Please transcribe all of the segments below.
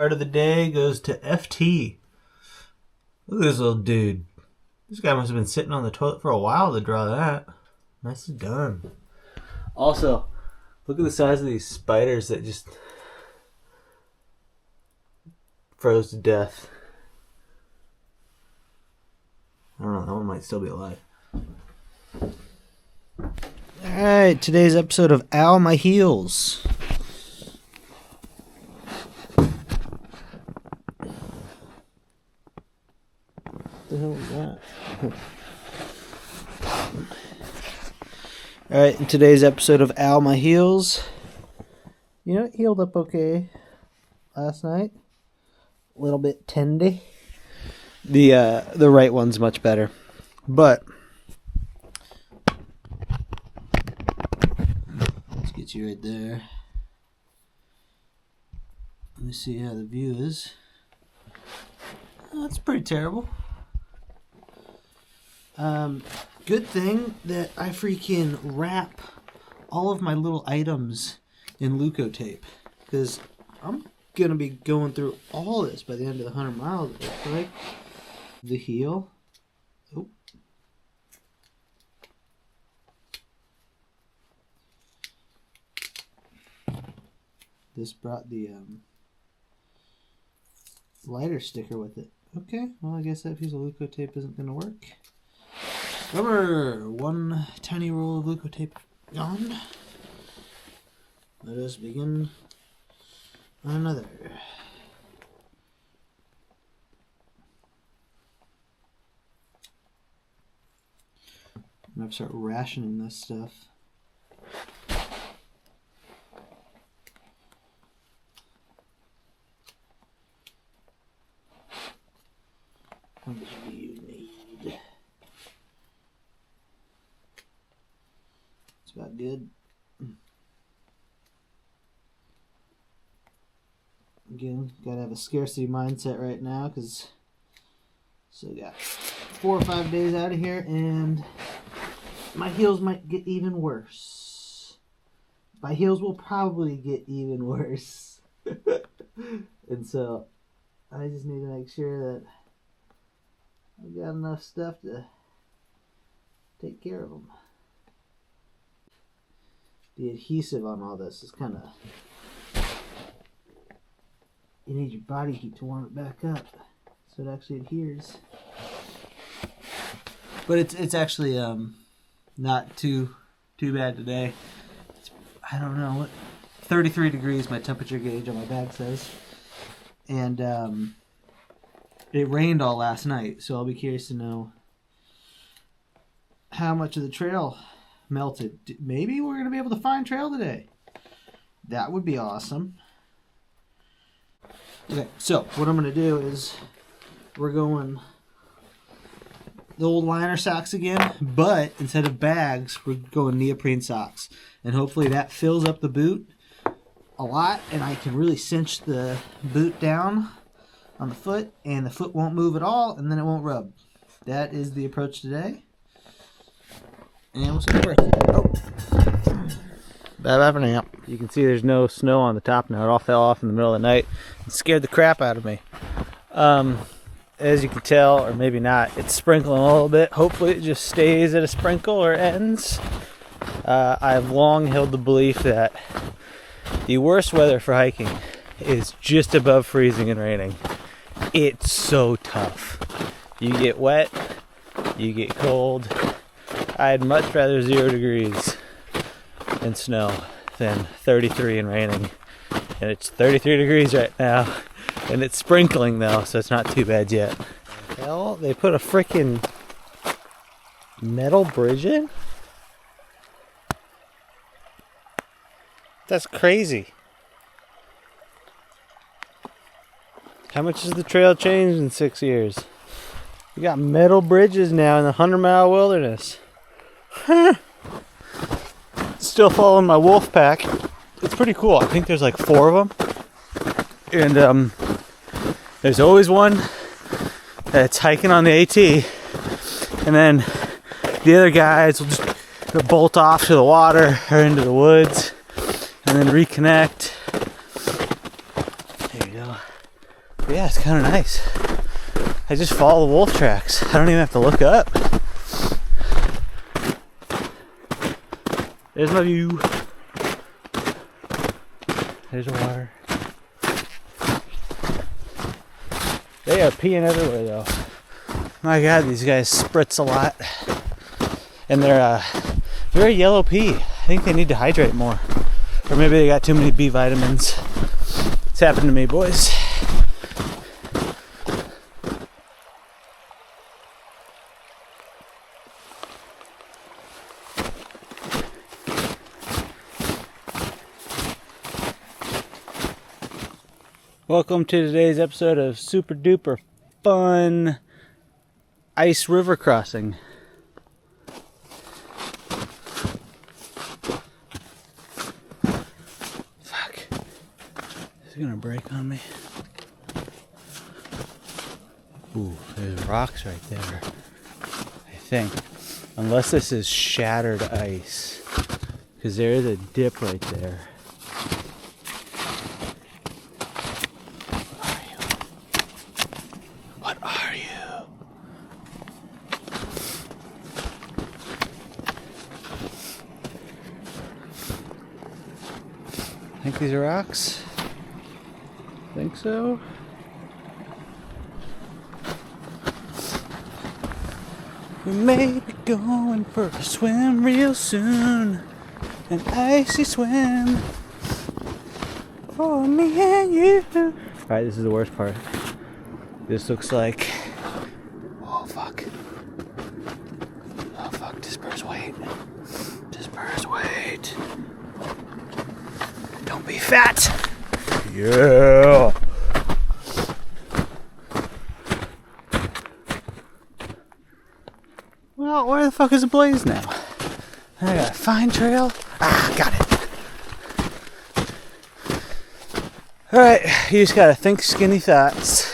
Part of the day goes to FT. Look at this little dude. This guy must have been sitting on the toilet for a while to draw that. Nicely done. Also, look at the size of these spiders that just froze to death. I don't know, that one might still be alive. Alright, today's episode of Ow My Heels. What the hell is that? Alright, in today's episode of Ow My Heels, you know, it healed up okay last night. A little bit tendy. The right one's much better. But let's get you right there. Let me see how the view is. Oh, that's pretty terrible. Good thing that I freaking wrap all of my little items in Leukotape, because I'm gonna be going through all this by the end of the 100 miles. It looks like the heel. Oh. This brought the lighter sticker with it. Okay, well I guess that piece of Leukotape isn't gonna work. Rubber! One tiny roll of Leukotape gone. Let us begin another. I'm gonna have to start rationing this stuff. How much do you need? It's about good. Again, gotta have a scarcity mindset right now because still got 4 or 5 days out of here and my heels might get even worse. My heels will probably get even worse. And so I just need to make sure that I've got enough stuff to take care of them. The adhesive on all this is kind of... You need your body heat to warm it back up so it actually adheres. But it's actually not too bad today. I don't know what 33 degrees my temperature gauge on my bag says. And it rained all last night, so I'll be curious to know how much of the trail melted. Maybe we're going to be able to find trail today. That would be awesome. Okay, so what I'm going to do is we're going the old liner socks again, but instead of bags, we're going neoprene socks. And hopefully that fills up the boot a lot, and I can really cinch the boot down on the foot, and the foot won't move at all, and then it won't rub. That is the approach today. And we'll see where bad happening up. You can see there's no snow on the top now. It all fell off in the middle of the night. It scared the crap out of me. As you can tell, or maybe not, it's sprinkling a little bit. Hopefully it just stays at a sprinkle or ends. I've long held the belief that the worst weather for hiking is just above freezing and raining. It's so tough. You get wet, you get cold. I'd much rather 0 degrees and snow than 33 and raining. And it's 33 degrees right now. And it's sprinkling though, so it's not too bad yet. Hell, they put a freaking metal bridge in? That's crazy. How much has the trail changed in 6 years? We got metal bridges now in the 100-mile wilderness. Huh. Still following my wolf pack. It's pretty cool. I think there's like 4 of them. And there's always one that's hiking on the AT. And then the other guys will just bolt off to the water or into the woods and then reconnect. There you go. But yeah, it's kind of nice. I just follow the wolf tracks. I don't even have to look up. There's my view. There's the water. They are peeing everywhere though. My God, these guys spritz a lot. And they're very yellow pee. I think they need to hydrate more. Or maybe they got too many B vitamins. It's happened to me, boys. Welcome to today's episode of Super Duper Fun Ice River Crossing. Fuck. This is gonna break on me. Ooh, there's rocks right there. I think. Unless this is shattered ice. Because there is a dip right there. I think these are rocks. I think so. We may be going for a swim real soon. An icy swim for me and you. Alright, this is the worst part. This looks like... Oh fuck. Oh fuck, disperse weight. Disperse weight. Don't be fat. Yeah. Well, where the fuck is the blaze now? I got a fine trail. Ah, got it. Alright, you just gotta think skinny thoughts.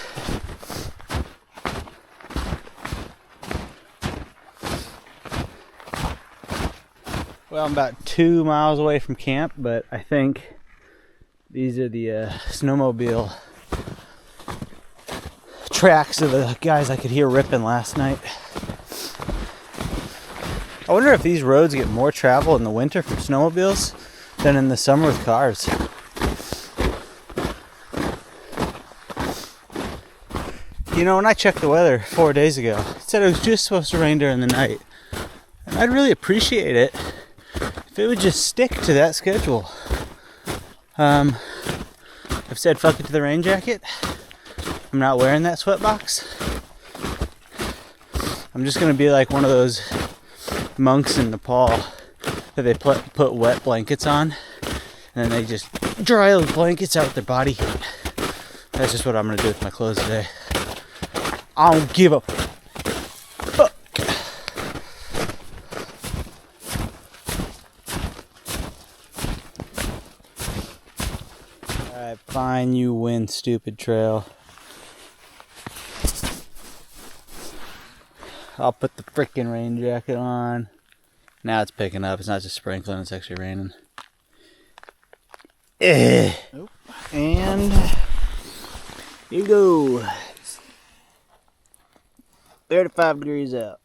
Well, I'm about 2 miles away from camp, but I think these are the snowmobile tracks of the guys I could hear ripping last night. I wonder if these roads get more travel in the winter from snowmobiles than in the summer with cars. You know, when I checked the weather 4 days ago, it said it was just supposed to rain during the night. And I'd really appreciate it if it would just stick to that schedule. I've said fuck it to the rain jacket. I'm not wearing that sweatbox. I'm just gonna be like one of those monks in Nepal that they put wet blankets on and then they just dry those blankets out with their body heat. That's just what I'm gonna do with my clothes today. I don't give a fuck. Alright, fine, you win, stupid trail. I'll put the frickin' rain jacket on. Now it's picking up. It's not just sprinkling, it's actually raining. Oh. And here you go. 35 degrees out.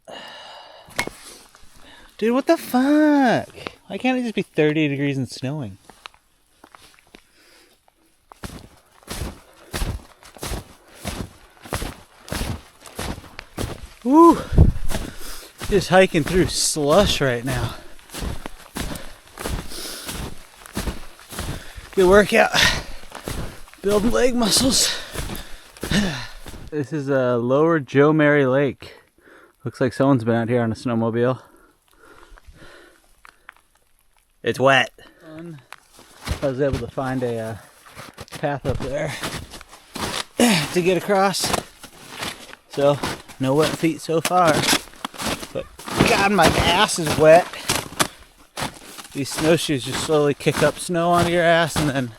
Dude, what the fuck? Why can't it just be 30 degrees and snowing? Woo! Just hiking through slush right now. Good workout. Building leg muscles. This is a lower Joe Mary Lake. Looks like someone's been out here on a snowmobile. It's wet. I was able to find a path up there to get across. So, no wet feet so far. But God, my ass is wet. These snowshoes just slowly kick up snow onto your ass, and then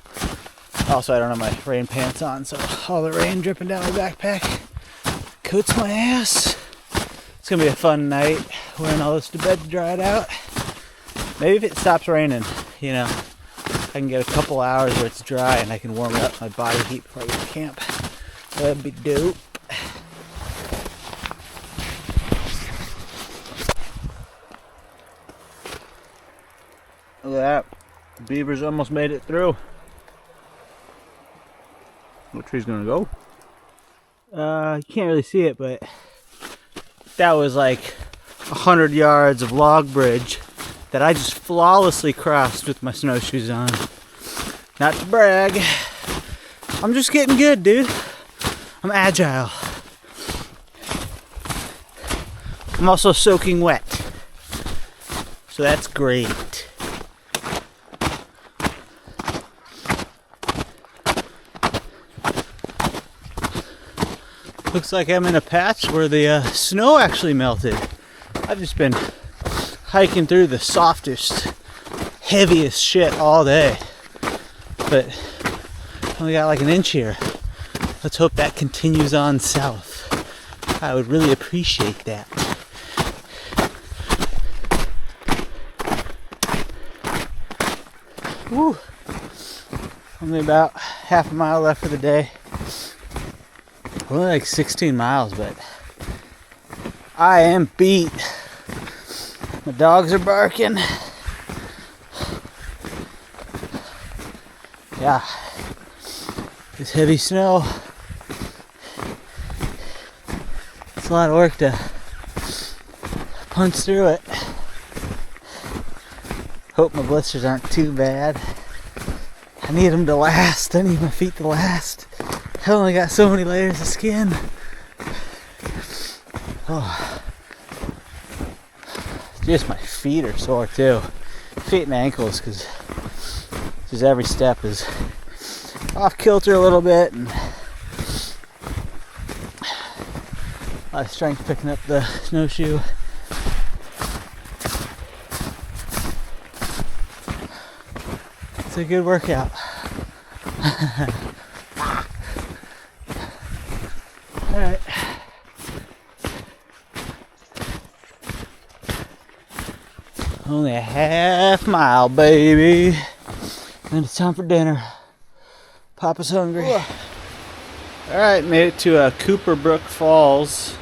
also I don't have my rain pants on, so all the rain dripping down my backpack coats my ass. It's gonna be a fun night wearing all this to bed to dry it out. Maybe if it stops raining, you know, I can get a couple hours where it's dry and I can warm up my body heat before I get to camp. That'd be dope. Look at that. The beaver's almost made it through. What tree's gonna go? You can't really see it, but that was like 100 yards of log bridge that I just flawlessly crossed with my snowshoes on. Not to brag. I'm just getting good, dude. I'm agile. I'm also soaking wet. So that's great. Looks like I'm in a patch where the snow actually melted. I've just been hiking through the softest, heaviest shit all day. But only got like an inch here. Let's hope that continues on south. I would really appreciate that. Woo. Only about half a mile left for the day. Only like 16 miles, but I am beat. My dogs are barking. Yeah, this heavy snow. It's a lot of work to punch through it. Hope my blisters aren't too bad. I need them to last. I need my feet to last. I only got so many layers of skin. Oh. Just my feet are sore too. Feet and ankles, because just every step is off kilter a little bit, and a lot of strength picking up the snowshoe. It's a good workout. Alright. Only a half mile, baby. And it's time for dinner. Papa's hungry. Alright, made it to Cooper Brook Falls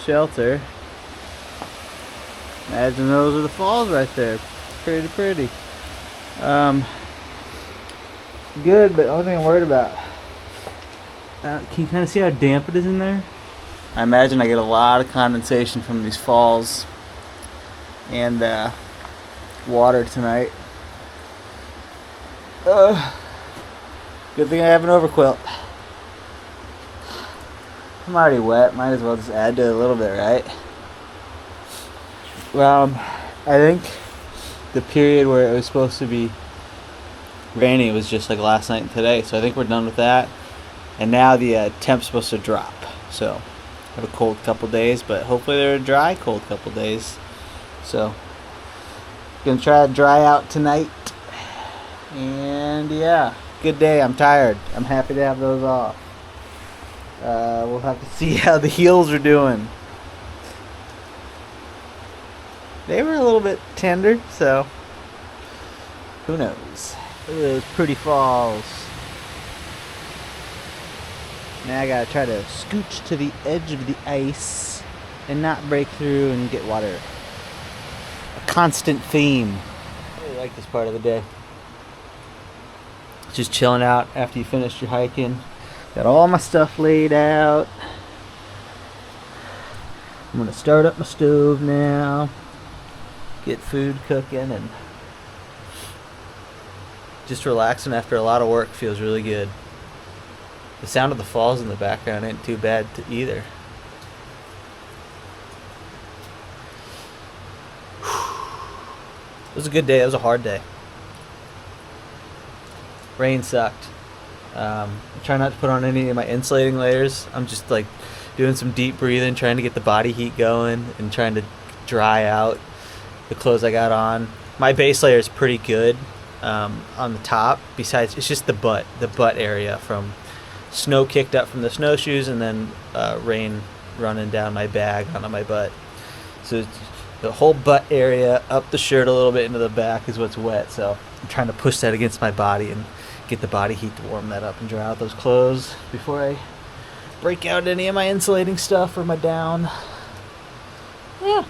shelter. Imagine those are the falls right there. Pretty pretty. Good, but the only thing I'm worried about, can you kind of see how damp it is in there? I imagine I get a lot of condensation from these falls and water tonight. Good thing I have an overquilt. I'm already wet, might as well just add to it a little bit, right? Well, I think the period where it was supposed to be rainy was just like last night and today, so I think we're done with that. And now the temp's supposed to drop, so have a cold couple days, but hopefully they're a dry cold couple days. So gonna try to dry out tonight, and yeah, good day. I'm tired. I'm happy to have those off. We'll have to see how the heels are doing. They were a little bit tender, so who knows. Look at those pretty falls. Now I gotta try to scooch to the edge of the ice and not break through and get water. A constant theme. I really like this part of the day. Just chilling out after you finish your hiking. Got all my stuff laid out. I'm gonna start up my stove now. Get food cooking, and just relaxing after a lot of work feels really good. The sound of the falls in the background ain't too bad either. It was a good day. It was a hard day. Rain sucked. I'm trying not to put on any of my insulating layers. I'm just like doing some deep breathing, trying to get the body heat going and trying to dry out the clothes I got on. My base layer is pretty good on the top. Besides, it's just the butt area from snow kicked up from the snowshoes and then rain running down my bag onto my butt. So it's the whole butt area, up the shirt a little bit into the back is what's wet. So I'm trying to push that against my body and get the body heat to warm that up and dry out those clothes before I break out any of my insulating stuff or my down. Yeah.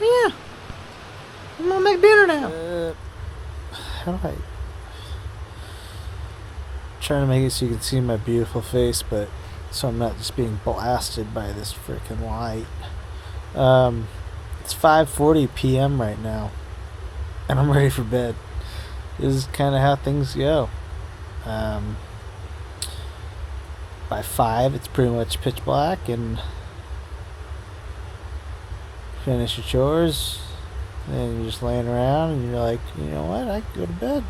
Yeah. I'm gonna make dinner now. How do I... trying to make it so you can see my beautiful face, but so I'm not just being blasted by this freaking light. It's 5:40 p.m. right now, and I'm ready for bed. This is kind of how things go. By 5, it's pretty much pitch black, and finish your chores, and you're just laying around, and you're like, you know what, I can go to bed.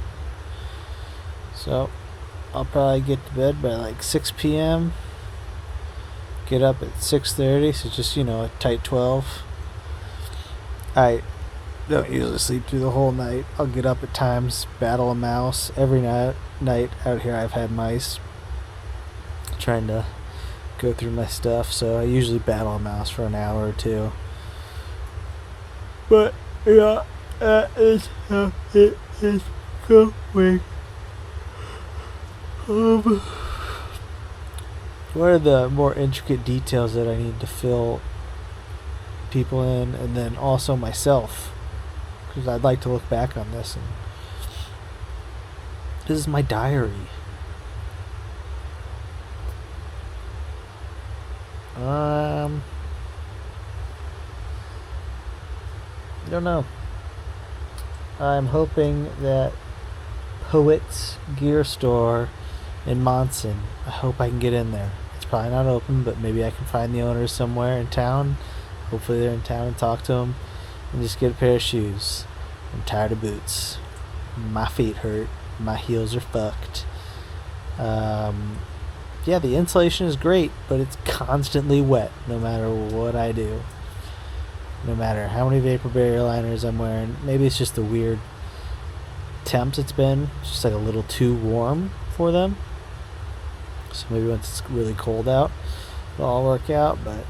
So I'll probably get to bed by like 6 p.m. Get up at 6:30, so just, a tight 12. I don't usually sleep through the whole night. I'll get up at times, battle a mouse. Every night out here I've had mice trying to go through my stuff, so I usually battle a mouse for an hour or two. But yeah, that is how it is going. What are the more intricate details that I need to fill people in, and then also myself, because I'd like to look back on this, and this is my diary. I don't know. I'm hoping that Poet's Gear Store in Monson, I hope I can get in there. It's probably not open, but maybe I can find the owners somewhere in town. Hopefully they're in town, and talk to them and just get a pair of shoes. I'm tired of boots. My feet hurt. My heels are fucked. Yeah, the insulation is great, but it's constantly wet no matter what I do. No matter how many vapor barrier liners I'm wearing. Maybe it's just the weird temps it's been. It's just like a little too warm for them. So maybe once it's really cold out, it'll all work out. But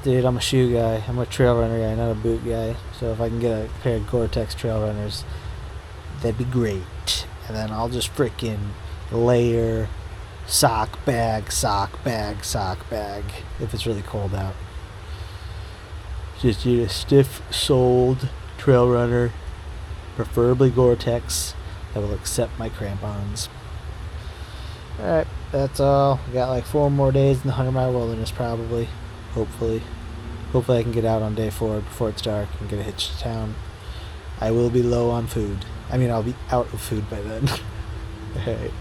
dude, I'm a shoe guy. I'm a trail runner guy, not a boot guy. So if I can get a pair of Gore-Tex trail runners, that'd be great. And then I'll just freaking layer sock bag if it's really cold out. Just need a stiff-soled trail runner, preferably Gore-Tex, that will accept my crampons. Alright, that's all. I got like 4 more days in the 100-mile wilderness, probably. Hopefully I can get out on day 4 before it's dark and get a hitch to town. I will be low on food. I mean, I'll be out of food by then. Alright.